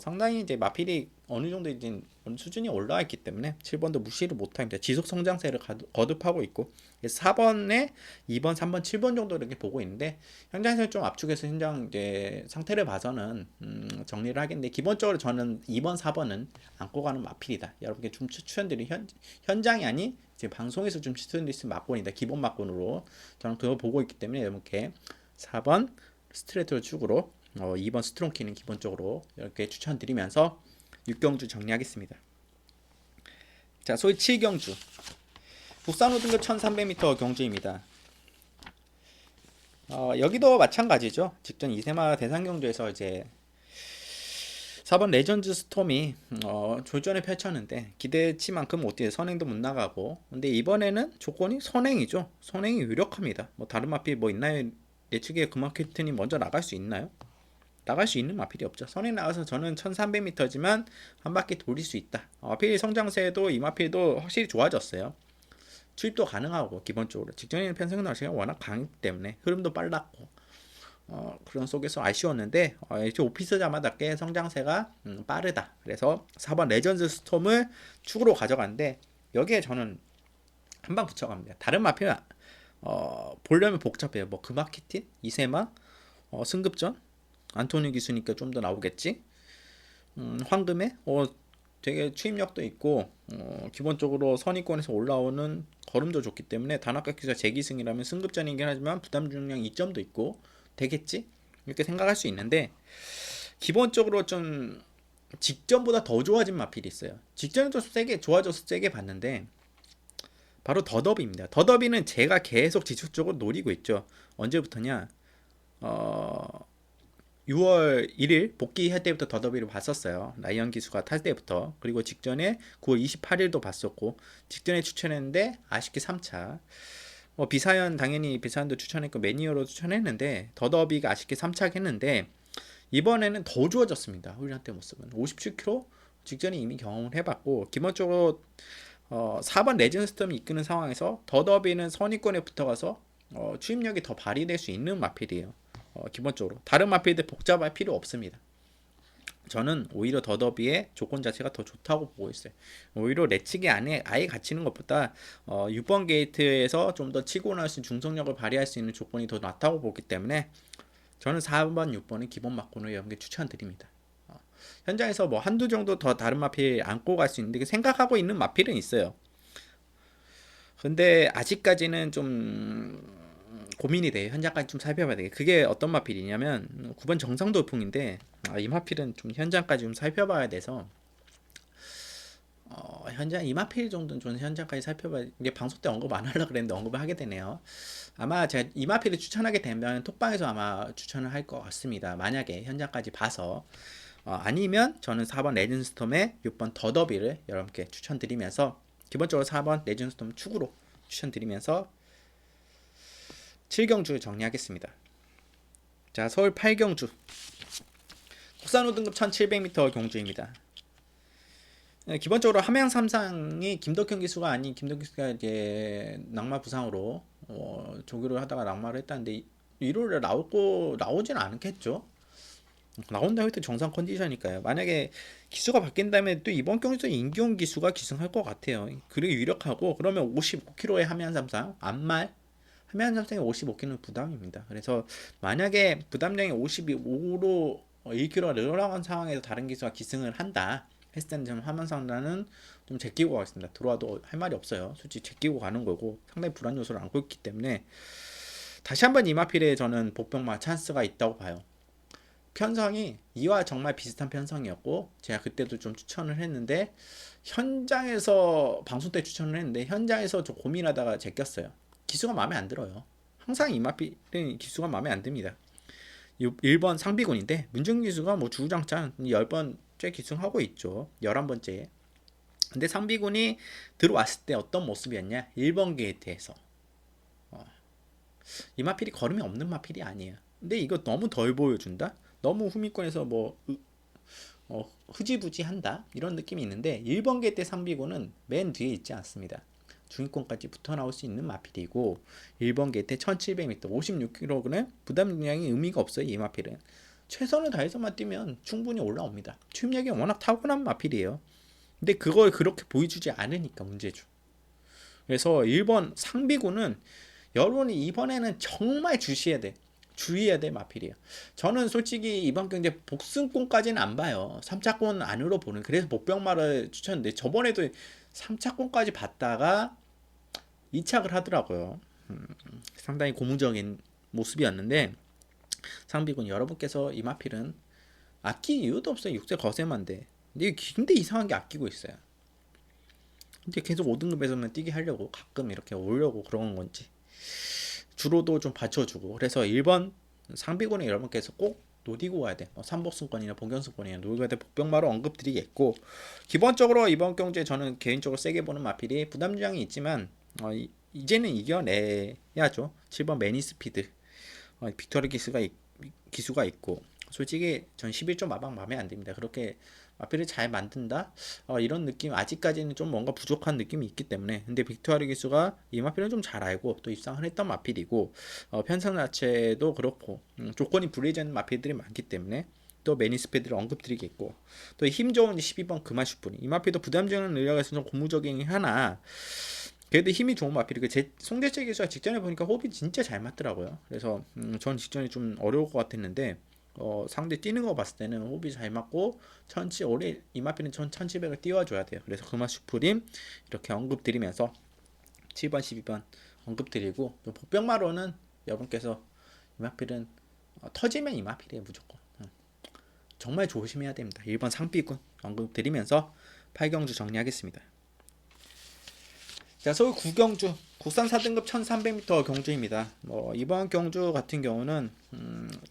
상당히 이제 마필이 어느 정도 이제 수준이 올라와 있기 때문에 7번도 무시를 못합니다. 지속 성장세를 거듭하고 있고 4번에 2번, 3번, 7번 정도 이렇게 보고 있는데 현장에서 좀 압축해서 현장 이제 상태를 봐서는 정리를 하겠는데 기본적으로 저는 2번, 4번은 안고 가는 마필이다. 여러분께 좀 추천드린 현장이 아닌 이제 방송에서 좀 추천드릴 수 있는 막권이다. 기본 막권으로 저는 그걸 보고 있기 때문에 여러분께 4번 스트레이트 축으로 2번 스트롱키는 기본적으로 이렇게 추천드리면서 6경주 정리하겠습니다. 자, 소위 7경주 국산 5등급 1300m 경주입니다. 여기도 마찬가지죠. 직전 이세마 대상 경주에서 이제 4번 레전드 스톰이 졸전을 펼쳤는데 기대치만큼 못 뛰어 선행도 못 나가고 근데 이번에는 조건이 선행이죠. 선행이 유력합니다. 뭐 다른 마필 뭐 있나요? 예측에 금마케트니 먼저 나갈 수 있나요? 나갈 수 있는 마필이 없죠. 선행 나가서 저는 1300m지만 한 바퀴 돌릴 수 있다. 마필 성장세도 이 마필도 확실히 좋아졌어요. 추입도 가능하고 기본적으로 직전에는 편성 날씨가 워낙 강했기 때문에 흐름도 빨랐고 그런 속에서 아쉬웠는데 이제 오피스자마답게 성장세가 빠르다. 그래서 4번 레전드 스톰을 축으로 가져갔는데 여기에 저는 한 방 붙여갑니다. 다른 마필은 보려면 복잡해요. 뭐 그마키틴, 이세마, 승급전, 안토니 기수니까 좀 더 나오겠지. 황금에 되게 추임력도 있고 기본적으로 선의권에서 올라오는 걸음도 좋기 때문에 단합각 기수가 재기승이라면 승급전이긴 하지만 부담 중량 2점도 있고 되겠지 이렇게 생각할 수 있는데 기본적으로 좀 직전보다 더 좋아진 마필이 있어요. 직전에도 세게 좋아져서 세게 봤는데 바로 더더비입니다. 더더비는 제가 계속 지속적으로 노리고 있죠. 언제부터냐? 6월 1일 복귀할 때부터 더더비를 봤었어요. 라이언 기수가 탈 때부터. 그리고 직전에 9월 28일도 봤었고, 직전에 추천했는데 아쉽게 3차. 비사연 당연히 비사연도 추천했고 매니어로 추천했는데 더더비가 아쉽게 3차 했는데 이번에는 더 좋아졌습니다. 훈련 때 모습은 57km 직전에 이미 경험을 해봤고 기본적으로 4번 레전스톰이 이끄는 상황에서 더더비는 선입권에 붙어가서 추임력이 더 발휘될 수 있는 마필이에요. 기본적으로 다른 마필들 복잡할 필요 없습니다. 저는 오히려 더더비의 조건 자체가 더 좋다고 보고 있어요. 오히려 내치기 안에 아예 갇히는 것보다 6번 게이트에서 좀 더 치고 나올 수 있는 중속력을 발휘할 수 있는 조건이 더 낫다고 보기 때문에 저는 4번, 6번은 기본 막군을 여러분께 추천드립니다. 현장에서 뭐 한두 정도 더 다른 마필 안고 갈 수 있는데 생각하고 있는 마필은 있어요. 근데 아직까지는 좀 고민이 돼요. 현장까지 좀 살펴봐야 돼. 그게 어떤 마필이냐면 9번 정상돌풍인데 이 마필은 좀 현장까지 좀 살펴봐야 돼서 현장 이 마필 정도는 좀 현장까지 살펴봐야 이게 방송 때 언급 안 하려고 그랬는데 언급을 하게 되네요. 아마 제가 이 마필을 추천하게 되면 톡방에서 아마 추천을 할 것 같습니다. 만약에 현장까지 봐서 아니면 저는 4번 레전스톰에 6번 더더비를 여러분께 추천드리면서 기본적으로 4번 레전스톰 축으로 추천드리면서 7경주 정리하겠습니다. 자, 서울 8경주 국산 5등급 1700m 경주입니다. 기본적으로 함양 3상이 김덕현 기수가 아닌 김덕현 기수가 이제 낙마 부상으로 조교를 하다가 낙마를 했다는데 1월에 나오진 않겠죠. 나온다고 해도 정상 컨디션이니까요. 만약에 기수가 바뀐다면 또 이번 경주에서 임기훈 기수가 기승할 것 같아요. 그리고 유력하고 그러면 55km의 함양 3상 안말 함양 3상의 55km는 부담입니다. 그래서 만약에 부담량이 55로 1km가 늘어나는 상황에서 다른 기수가 기승을 한다 했을 때는 좀 함양 3상은 좀 제끼고 가겠습니다. 들어와도 할 말이 없어요. 솔직히 제끼고 가는 거고 상당히 불안 요소를 안고 있기 때문에 다시 한번 이마필에 저는 복병마 찬스가 있다고 봐요. 편성이 이와 정말 비슷한 편성이었고 제가 그때도 좀 추천을 했는데 현장에서 방송 때 추천을 했는데 현장에서 좀 고민하다가 제꼈어요. 기수가 마음에 안 들어요. 항상 이마필은 기수가 마음에 안 듭니다. 1번 상비군인데 문중 기수가 뭐 주구장창 10번째 기승하고 있죠. 11번째. 근데 상비군이 들어왔을 때 어떤 모습이었냐? 1번 게이트에서 이마필이 걸음이 없는 마필이 아니에요. 근데 이거 너무 덜 보여준다? 너무 후미권에서 뭐 흐지부지 한다? 이런 느낌이 있는데 1번 게이트 상비군은 맨 뒤에 있지 않습니다. 중위권까지 붙어 나올 수 있는 마필이고 1번 게이트 1700m 56kg 부담량이 의미가 없어요. 이 마필은 최선을 다해서만 뛰면 충분히 올라옵니다. 추임력이 워낙 타고난 마필이에요. 근데 그걸 그렇게 보여주지 않으니까 문제죠. 그래서 1번 상비군은 여러분이 이번에는 정말 주의해야 될 마필이에요. 저는 솔직히 이번 경제 복승권까지는 안 봐요. 3차권 안으로 보는. 그래서 복병마를 추천했는데 저번에도 3차권까지 봤다가 2착을 하더라고요. 상당히 고무적인 모습이었는데 상비군 여러분께서 이 마필은 아낄 이유도 없어요. 6세 거세만데 근데 이상한 게 아끼고 있어요. 근데 계속 5등급에서만 뛰게 하려고 가끔 이렇게 오려고 그런 건지 주로도 좀 받쳐주고 그래서 1번 상비군에 여러분께서 꼭 노리고 와야 돼. 3복승권이나 본경승권이나 노리고 와야 돼. 복병마로 언급드리겠고 기본적으로 이번 경주에 저는 개인적으로 세게 보는 마필이 부담량이 있지만 이제는 이겨내야죠. 7번 매니스피드 빅토리 기수가 있고 솔직히 전 11조 마방 마음에 안 듭니다. 그렇게 마필을 잘 만든다? 이런 느낌 아직까지는 좀 뭔가 부족한 느낌이 있기 때문에 근데 빅토리 기수가 이 마필은 좀 잘 알고 또 입상을 했던 마필이고 편성 자체도 그렇고 조건이 불리하지 않는 마필들이 많기 때문에 또 매니스피드를 언급드리겠고 또 힘 좋은 12번 금화슈프리 이 마필도 부담주는 의뢰에서 좀 고무적이긴 하나 그래도 힘이 좋은 마필이고 송대철 기수가 직전에 보니까 호흡이 진짜 잘 맞더라고요. 그래서 전 직전에 좀 어려울 것 같았는데 상대 뛰는 거 봤을 때는 호흡이 잘 맞고 올해 이마필은 1700을 띄워줘야 돼요. 그래서 금화 슈프림 이렇게 언급드리면서 7번 12번 언급드리고 또 복병마로는 여러분께서 이마필은 터지면 이마필이에요. 무조건 정말 조심해야 됩니다. 1번 상비군 언급드리면서 8경주 정리하겠습니다. 자, 서울 구경주 국산 4등급 1300m 경주입니다. 이번 경주 같은 경우는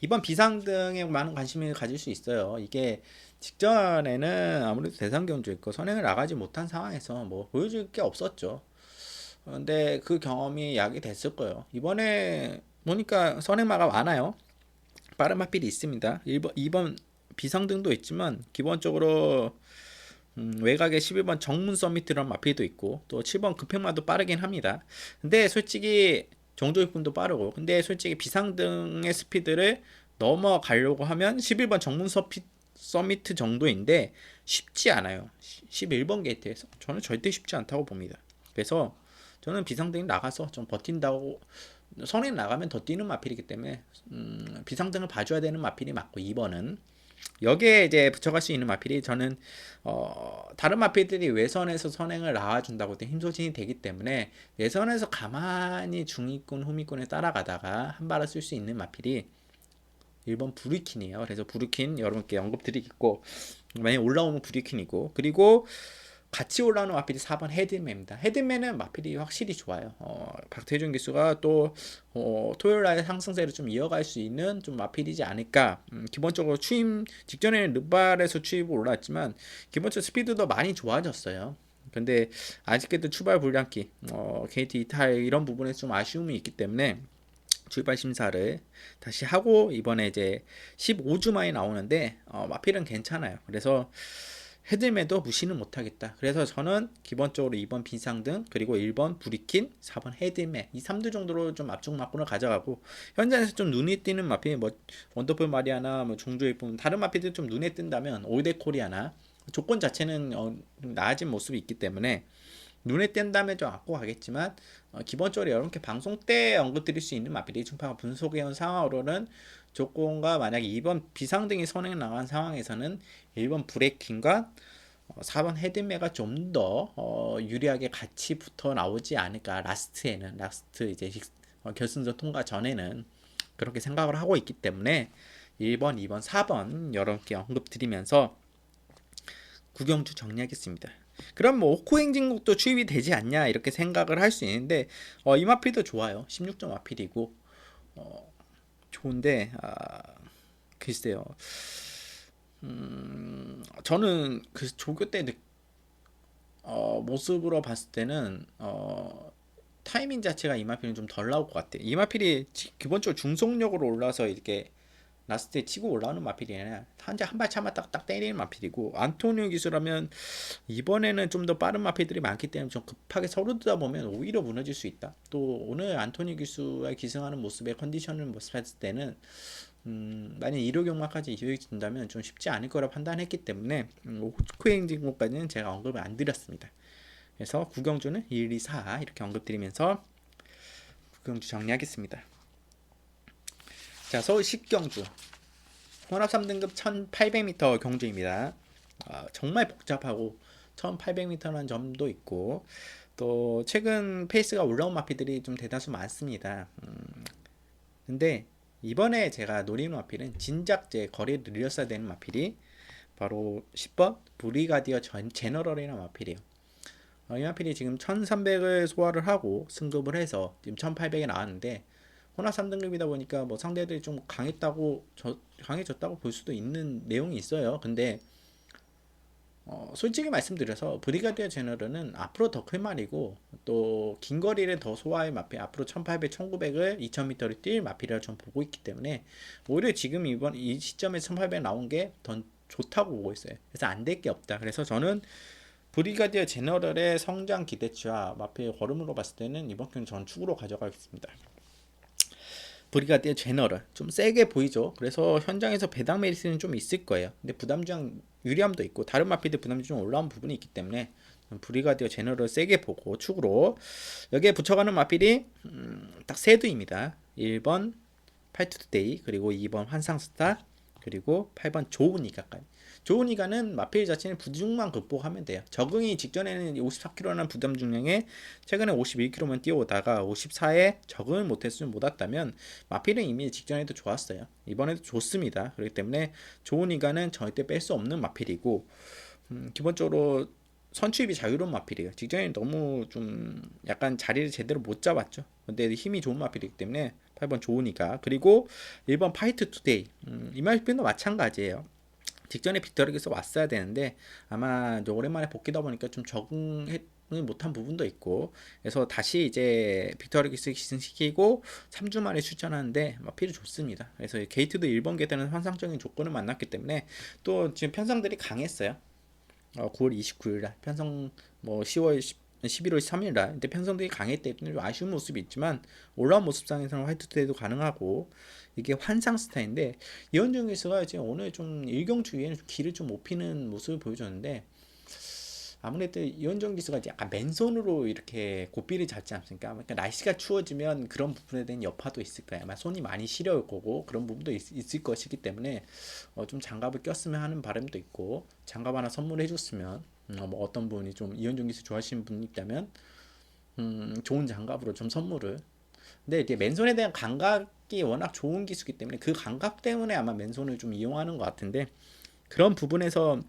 이번 비상등에 많은 관심을 가질 수 있어요. 이게 직전에는 아무래도 대상 경주였고 선행을 나가지 못한 상황에서 뭐 보여줄 게 없었죠. 근데 그 경험이 약이 됐을 거예요. 이번에 보니까 선행마가 많아요. 빠른 마필이 있습니다. 2번 비상등도 있지만 기본적으로 외곽에 11번 정문 서미트라는 마필도 있고 또 7번 급행마도 빠르긴 합니다. 근데 솔직히 정조익분도 빠르고 근데 솔직히 비상등의 스피드를 넘어가려고 하면 11번 정문 서미트 정도인데 쉽지 않아요. 11번 게이트에서 저는 절대 쉽지 않다고 봅니다. 그래서 저는 비상등이 나가서 좀 버틴다고 선행 나가면 더 뛰는 마필이기 때문에 비상등을 봐줘야 되는 마필이 맞고 2번은 여기에 이제 붙여갈 수 있는 마필이 저는 다른 마필들이 외선에서 선행을 나와준다고 힘소진이 되기 때문에 외선에서 가만히 중위권 후미권에 따라가다가 한 발을 쓸 수 있는 마필이 1번 브리킨이에요. 그래서 브리킨 여러분께 언급드리겠고 만약에 올라오면 브리킨이고 그리고 같이 올라오는 마필이 4번 헤드맨입니다. 헤드맨은 마필이 확실히 좋아요. 박태준 기수가 또 토요일날 상승세를 좀 이어갈 수 있는 좀 마필이지 않을까. 기본적으로 추임 직전에는 르발에서 추입을 올라왔지만 기본적으로 스피드도 많이 좋아졌어요. 근데 아직까지 출발 불량기, KT 이탈 이런 부분에 좀 아쉬움이 있기 때문에 출발 심사를 다시 하고 이번에 이제 15주 만에 나오는데 마필은 괜찮아요. 그래서 헤드맨도 무시는 못하겠다. 그래서 저는 기본적으로 2번 비상등 그리고 1번 브리킨 4번 헤드맨 이 3두 정도로 좀 압축 마군을 가져가고 현장에서 좀 눈에 띄는 마필 뭐 원더풀 마리아나 뭐 종조일 뿐 다른 마필들 좀 눈에 띈다면 올드 코리아나 조건 자체는 나아진 모습이 있기 때문에 눈에 띈다면 좀 갖고 가겠지만 기본적으로 여러분께 방송 때 언급드릴 수 있는 마필이 충파가 분석해온 상황으로는 조건과 만약에 2번 비상등이 선행 나간 상황에서는 1번 브레이킹과 4번 헤드매가 좀 더 유리하게 같이 붙어 나오지 않을까. 라스트 이제 결승전 통과 전에는 그렇게 생각을 하고 있기 때문에 1번, 2번, 4번 여러분께 언급드리면서 구경주 정리하겠습니다. 그럼 뭐 오코 행진곡도 추입이 되지 않냐 이렇게 생각을 할 수 있는데 이 마필도 좋아요. 16점 마필이고 좋은데 글쎄요. 저는 그 조교 때 모습으로 봤을 때는 타이밍 자체가 이마필은 좀 덜 나올 것 같아요. 이마필이 기본적으로 중속력으로 올라서 이렇게 라스트에 치고 올라오는 마필이 아니라 한 발 차마 딱딱 때리는 마필이고 안토니오 기수라면 이번에는 좀 더 빠른 마필들이 많기 때문에 좀 급하게 서두르다 보면 오히려 무너질 수 있다. 또 오늘 안토니오 기수가 기승하는 모습의 컨디션을 봤을 때는 만약 1호 경마까지 이어진다면 좀 쉽지 않을 거라 판단했기 때문에 호크행진곡까지는 제가 언급을 안 드렸습니다. 그래서 구경주는 1, 2, 4 이렇게 언급드리면서 구경주 정리하겠습니다. 자, 서울 식경주 혼합 3등급 1800m 경주입니다. 정말 복잡하고 1800m라는 점도 있고 또 최근 페이스가 올라온 마필들이 좀 대다수 많습니다. 근데 이번에 제가 노리는 마필은 진작 제 거리를 늘렸어야 되는 마필이 바로 10번 브리가디어 제너럴이라는 마필이에요. 이 마필이 지금 1300을 소화를 하고 승급을 해서 지금 1800에 나왔는데 혼합 3등급이다 보니까 뭐 상대들이 좀 강해졌다고 볼 수도 있는 내용이 있어요. 근데 솔직히 말씀드려서 브리가디어 제너럴은 앞으로 더 큰 말이고 또 긴 거리를 더 소화할 마필 앞으로 1800, 1900을 2000m를 뛸 마필이라 좀 보고 있기 때문에 오히려 지금 이번 이 시점에 1800 나온 게 더 좋다고 보고 있어요. 그래서 안 될 게 없다. 그래서 저는 브리가디어 제너럴의 성장 기대치와 마필 걸음으로 봤을 때는 이번 경기 전 축으로 가져가겠습니다. 브리가디어 제너럴 좀 세게 보이죠. 그래서 현장에서 배당 메리트는 좀 있을 거예요. 근데 부담주장 유리함도 있고 다른 마필들 부담이 좀 올라온 부분이 있기 때문에 브리가디어 제너럴 세게 보고 축으로 여기에 붙여가는 마필이 딱 세 두입니다. 1번 팔투데이 그리고 2번 환상스타 그리고 8번 좋으니까까지. 좋으니까는 마필 자체는 부중만 극복하면 돼요. 적응이 직전에는 54kg라는 부담 중량에 최근에 51kg만 뛰어오다가 54에 적응을 못했으면 못 왔다면 마필은 이미 직전에도 좋았어요. 이번에도 좋습니다. 그렇기 때문에 좋으니까는 절대 뺄 수 없는 마필이고 기본적으로 선취입이 자유로운 마필이에요. 직전에 너무 좀 약간 자리를 제대로 못 잡았죠. 근데 힘이 좋은 마필이기 때문에 8번 좋으니까. 그리고 1번 파이트 투데이. 이 마필도 마찬가지예요. 직전에 빅터릭에서 왔어야 되는데 아마 오랜만에 복귀다 보니까 좀 적응을 못한 부분도 있고, 그래서 다시 이제 빅터릭스 기승시키고 3주 만에 출전하는데 마필이 좋습니다. 그래서 게이트도 1번 게이트는 환상적인 조건을 만났기 때문에 또 지금 편성들이 강했어요. 9월 29일 날 편성, 뭐 10월 11월 3일 날. 근데 편성들이 강했기 때문에 좀 아쉬운 모습이 있지만 올라온 모습상에서는 화이트데이도 가능하고, 이게 환상 스타인데 이현중 기수가 이제 오늘 좀 일경주 위에는 길을 좀 못 피는 모습을 보여줬는데, 아무래도 이현종 기수가 이제 약간 맨손으로 이렇게 고삐를 잡지 않습니까? 그러니까 날씨가 추워지면 그런 부분에 대한 여파도 있을 거예요. 아마 손이 많이 시려울 거고 그런 부분도 있을 것이기 때문에 좀 장갑을 꼈으면 하는 바람도 있고, 장갑 하나 선물해 줬으면, 뭐 어떤 분이 좀 이현종 기수 좋아하시는 분이 있다면 좋은 장갑으로 좀 선물을. 근데 이제 맨손에 대한 감각이 워낙 좋은 기수기 때문에 그 감각 때문에 아마 맨손을 좀 이용하는 것 같은데, 그런 부분에서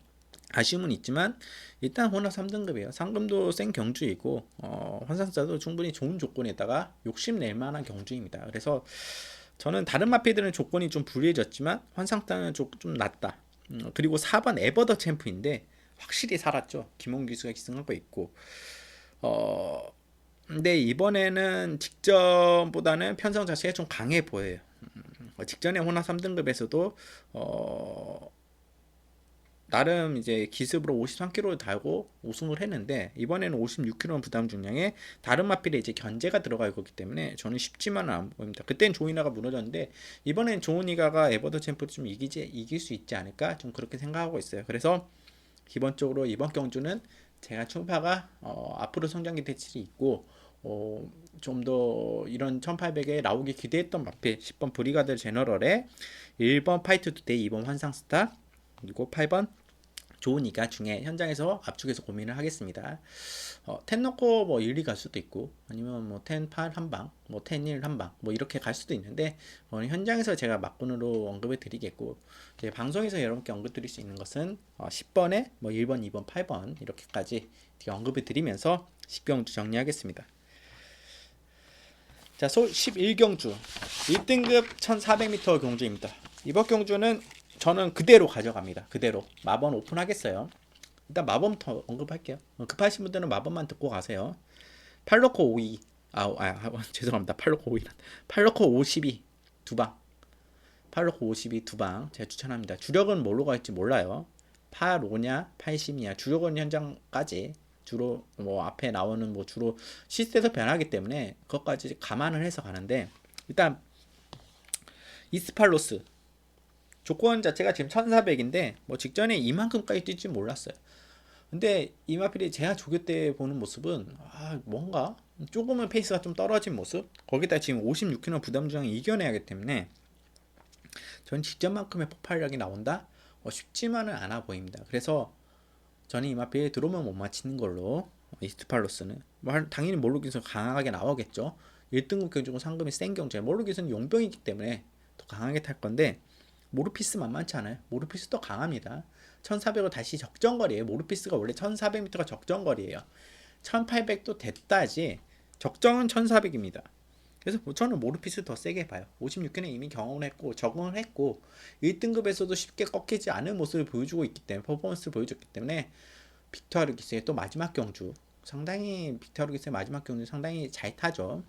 아쉬움은 있지만 일단 혼합 3등급이에요. 상금도 센 경주이고 환상자도 충분히 좋은 조건에다가 욕심낼 만한 경주입니다. 그래서 저는 다른 마피들은 조건이 좀 불리해졌지만 환상자는 좀 낫다. 그리고 4번 에버더 챔프인데 확실히 살았죠. 김홍 기수가 기승하고 있고, 근데 이번에는 직전보다는 편성 자체가 좀 강해 보여요. 직전에 혼합 3등급에서도 나름 이제 기습으로 53kg를 달고 우승을 했는데, 이번에는 56kg 부담 중량에 다른 마필에 이제 견제가 들어갈 거기 때문에 저는 쉽지만은 안 보입니다. 그때는 조이나가 무너졌는데 이번엔 조이나가 에버더 챔프를 좀 이길 수 있지 않을까, 좀 그렇게 생각하고 있어요. 그래서 기본적으로 이번 경주는 제가 충파가 앞으로 성장기 대치이 있고 좀 더 이런 1800에 나오기 기대했던 마필 10번 브리가드 제너럴에 1번 파이트 투데이, 2번 환상스타, 그리고 8번 좋으니까 중에 현장에서 압축해서 고민을 하겠습니다. 10 넣고 뭐 1, 2 갈 수도 있고, 아니면 뭐 10, 8 한방, 뭐 10, 1 한방, 뭐 이렇게 갈 수도 있는데, 현장에서 제가 막군으로 언급을 드리겠고, 방송에서 여러분께 언급 드릴 수 있는 것은 10번에 뭐 1번, 2번, 8번 이렇게까지 언급을 드리면서 10경주 정리하겠습니다. 자, 11경주 1등급 1400m 경주입니다. 이번 경주는 저는 그대로 가져갑니다. 그대로 마번 오픈하겠어요. 일단 마번부터 언급할게요. 급하신 분들은 마번만 듣고 가세요. 팔로코 52, 죄송합니다. 팔로코 52, 팔로코 52 두방, 팔로코 52 두방 제가 추천합니다. 주력은 뭘로 갈지 몰라요. 85냐 80이냐 주력은 현장까지 주로 뭐 앞에 나오는 뭐 주로 시스템에서 변하기 때문에 그것까지 감안을 해서 가는데, 일단 이스팔로스 조건 자체가 지금 1400인데 뭐 직전에 이만큼까지 뛸 줄 몰랐어요. 근데 이마필이 제가 조교 때 보는 모습은 뭔가 조금은 페이스가 좀 떨어진 모습, 거기다 지금 56kg 부담 중앙 이겨내야기 때문에 전 직전만큼의 폭발력이 나온다? 쉽지만은 않아 보입니다. 그래서 저는 이마필 들어오면 못 맞히는 걸로, 이스트팔로스는 뭐 당연히 모르기에서 강하게 나오겠죠. 1등급 경주고 상금이 센 경주에 모르기에서는 용병이기 때문에 더 강하게 탈 건데, 모르피스 만만치 않아요. 모르피스도 강합니다. 1400을 다시 적정거리에요. 모르피스가 원래 1400m가 적정거리에요. 1800도 됐다지 적정은 1400입니다. 그래서 저는 모르피스 더 세게 봐요. 56회는 이미 경험을 했고 적응을 했고 1등급에서도 쉽게 꺾이지 않은 모습을 보여주고 있기 때문에, 퍼포먼스를 보여줬기 때문에 빅터 아르기스의 또 마지막 경주, 상당히 빅터 아르기스의 마지막 경주 상당히 잘 타죠.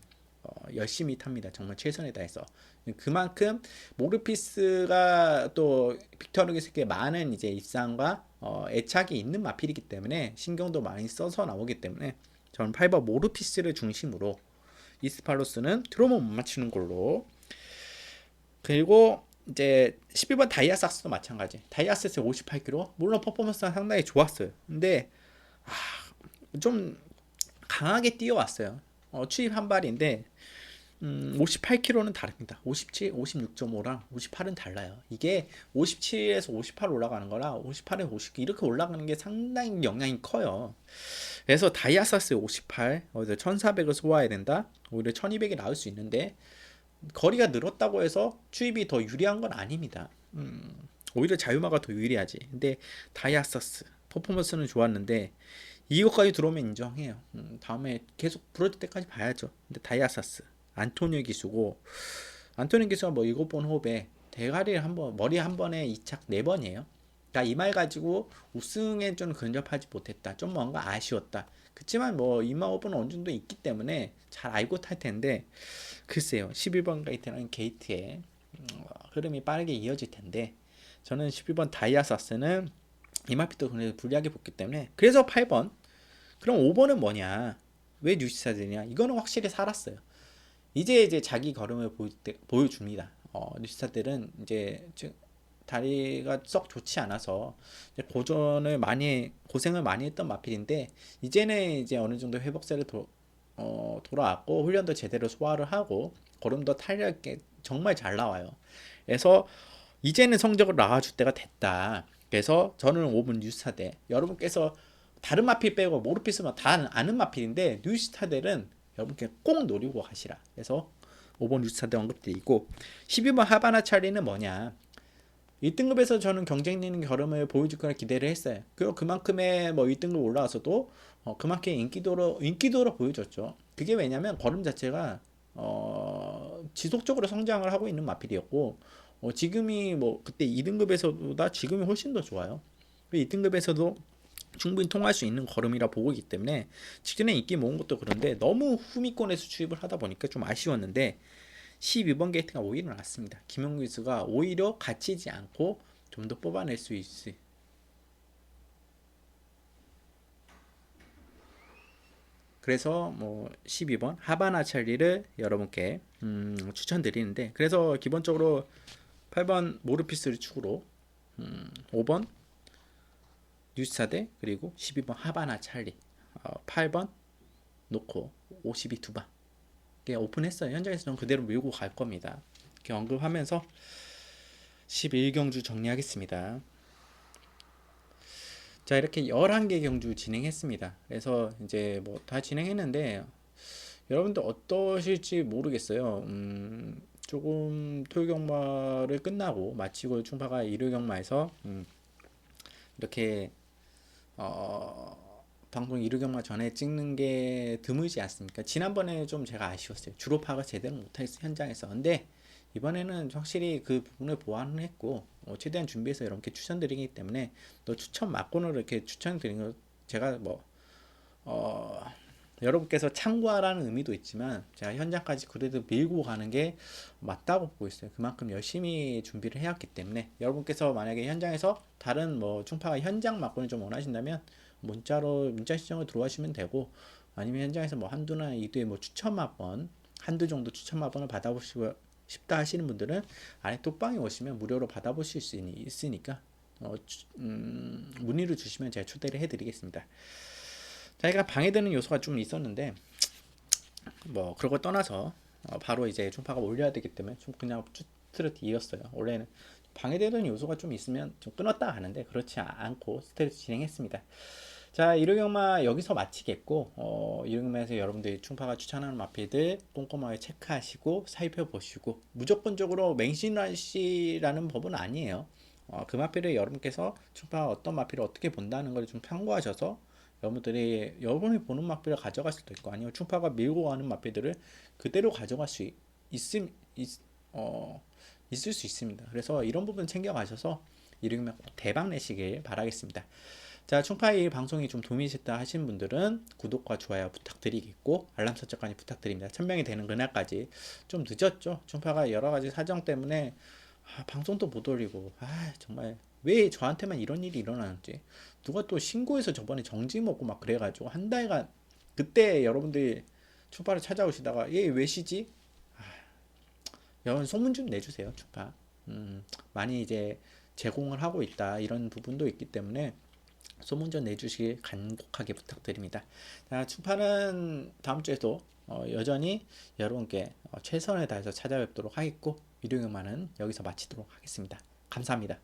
열심히 탑니다. 정말 최선을 다해서. 그만큼 모르피스가 또 빅터 아르기스에게 많은 이제 입상과 애착이 있는 마필이기 때문에 신경도 많이 써서 나오기 때문에 저는 8번 모르피스를 중심으로, 이스팔로스는 드로먼 못 맞추는 걸로. 그리고 이제 11번 다이아삭스도 마찬가지. 다이아삭스 58kg. 물론 퍼포먼스가 상당히 좋았어요. 근데 좀 강하게 뛰어왔어요. 추입 한 발인데 58kg는 다릅니다. 57, 56.5랑 58은 달라요. 이게 57에서 58 올라가는 거랑 58에서 59 이렇게 올라가는 게 상당히 영향이 커요. 그래서 다이아사스 58, 1400을 소화해야 된다. 오히려 1200이 나올 수 있는데 거리가 늘었다고 해서 추입이 더 유리한 건 아닙니다. 오히려 자유마가 더 유리하지. 근데 다이아사스 퍼포먼스는 좋았는데 이것까지 들어오면 인정해요. 다음에 계속 부러질 때까지 봐야죠. 근데 다이아사스, 안토니오 기수고, 안토니오 기수가 뭐 7번 호흡에 대가리를 한 번, 머리 한 번에 2착 4번이에요. 그러니까 이 말 가지고 우승에 좀 근접하지 못했다. 좀 뭔가 아쉬웠다. 그렇지만 뭐 2만 5번은 어느 정도 있기 때문에 잘 알고 탈 텐데, 글쎄요. 11번 게이트라는 게이트에 흐름이 빠르게 이어질 텐데, 저는 12번 다이아사스는 이마피도 그래도 불리하게 붙기 때문에, 그래서 8번. 그럼 5번은 뭐냐? 왜 뉴시사드냐? 이거는 확실히 살았어요. 이제 자기 걸음을 보여줍니다. 뉴시사들은 이제 다리가 썩 좋지 않아서 이제 고생을 많이 했던 마필인데, 이제는 이제 어느 정도 회복세를 돌아왔고, 훈련도 제대로 소화를 하고, 걸음도 탄력있게 정말 잘 나와요. 그래서 이제는 성적을 나와줄 때가 됐다. 그래서 저는 5번 뉴스타델, 여러분께서 다른 마필 빼고 모르피스만 다 아는 마필인데 뉴스타델은 여러분께 꼭 노리고 가시라. 그래서 5번 뉴스타델 언급드리고, 12번 하바나 찰리는 뭐냐? 1등급에서 저는 경쟁력 있는 걸음을 보여줄 거라 기대를 했어요. 그리고 그만큼의 뭐 1등급 올라와서도 그만큼 인기도로 보여줬죠. 그게 왜냐면 걸음 자체가 지속적으로 성장을 하고 있는 마필이었고, 지금이 뭐 그때 2등급에서보다 지금이 훨씬 더 좋아요. 2등급에서도 충분히 통할 수 있는 걸음이라 보고 있기 때문에 직전에 인기 모은 것도 그런데 너무 후미권에서 추입을 하다 보니까 좀 아쉬웠는데, 12번 게이트가 오히려 낫습니다. 김용규 선수가 오히려 갇히지 않고 좀 더 뽑아낼 수 있을. 그래서 뭐 12번 하바나 찰리를 여러분께 추천드리는데, 그래서 기본적으로 8번 모르피스를 축으로 5번 뉴스타데, 그리고 12번 하바나 찰리, 8번 놓고 52 두방 오픈했어요. 현장에서 전 그대로 밀고 갈 겁니다. 이렇게 언급하면서 11경주 정리하겠습니다. 자, 이렇게 11개 경주 진행했습니다. 그래서 이제 뭐 다 진행했는데 여러분들 어떠실지 모르겠어요. 조금 토요 경마를 끝나고 마치고 충파가 일요 경마에서 이렇게 방송 일요 경마 전에 찍는 게 드물지 않습니까? 지난번에 좀 제가 아쉬웠어요. 주로 파악을 제대로 못했어요, 현장에서. 근데 이번에는 확실히 그 부분을 보완을 했고, 최대한 준비해서 여러분께 추천드리기 때문에 또 추천 막권으로 이렇게 추천드리는 거 제가 뭐 여러분께서 참고하라는 의미도 있지만 제가 현장까지 그래도 밀고 가는 게 맞다고 보고 있어요. 그만큼 열심히 준비를 해왔기 때문에 여러분께서 만약에 현장에서 다른 뭐 충파가 현장 막권을 좀 원하신다면 문자 신청을 들어가시면 되고, 아니면 현장에서 뭐 한두나 이두의 뭐 추천 막권 한두 정도 추천 막권을 받아보시고 싶다 하시는 분들은 안에 톡방에 오시면 무료로 받아보실 수 있으니까 문의를 주시면 제가 초대를 해드리겠습니다. 자기가 방해되는 요소가 좀 있었는데 뭐 그런 걸 떠나서 바로 이제 충파가 올려야 되기 때문에 좀 그냥 스트레이트 이었어요. 원래는 방해되는 요소가 좀 있으면 좀 끊었다 하는데 그렇지 않고 스트레이트 진행했습니다. 자, 일요경마 여기서 마치겠고, 일요경마에서 여러분들이 충파가 추천하는 마필들 꼼꼼하게 체크하시고 살펴보시고, 무조건적으로 맹신라시라는 법은 아니에요. 그 마필을 여러분께서 충파가 어떤 마필을 어떻게 본다는 걸 좀 참고하셔서 여러분이 보는 마필을 가져갈 수도 있고, 아니면 충파가 밀고 가는 마필들을 그대로 가져갈 수 있을 수 있습니다. 그래서 이런 부분 챙겨가셔서 일요경마 대박 내시길 바라겠습니다. 자, 충파의 방송이 좀 도움이 됐다 하시는 분들은 구독과 좋아요 부탁드리겠고, 알람 설정까지 부탁드립니다. 1000명이 되는 그날까지. 좀 늦었죠. 충파가 여러가지 사정 때문에 방송도 못 올리고, 정말 왜 저한테만 이런 일이 일어나는지. 누가 또 신고해서 저번에 정지 먹고 막 그래가지고 한 달간, 그때 여러분들이 충파를 찾아오시다가 얘 왜 쉬지? 여러분 소문 좀 내주세요. 충파 많이 이제 제공을 하고 있다, 이런 부분도 있기 때문에 소문 좀 내주시길 간곡하게 부탁드립니다. 자, 충파는 다음 주에도 여전히 여러분께 최선을 다해서 찾아뵙도록 하겠고, 일요일만은 여기서 마치도록 하겠습니다. 감사합니다.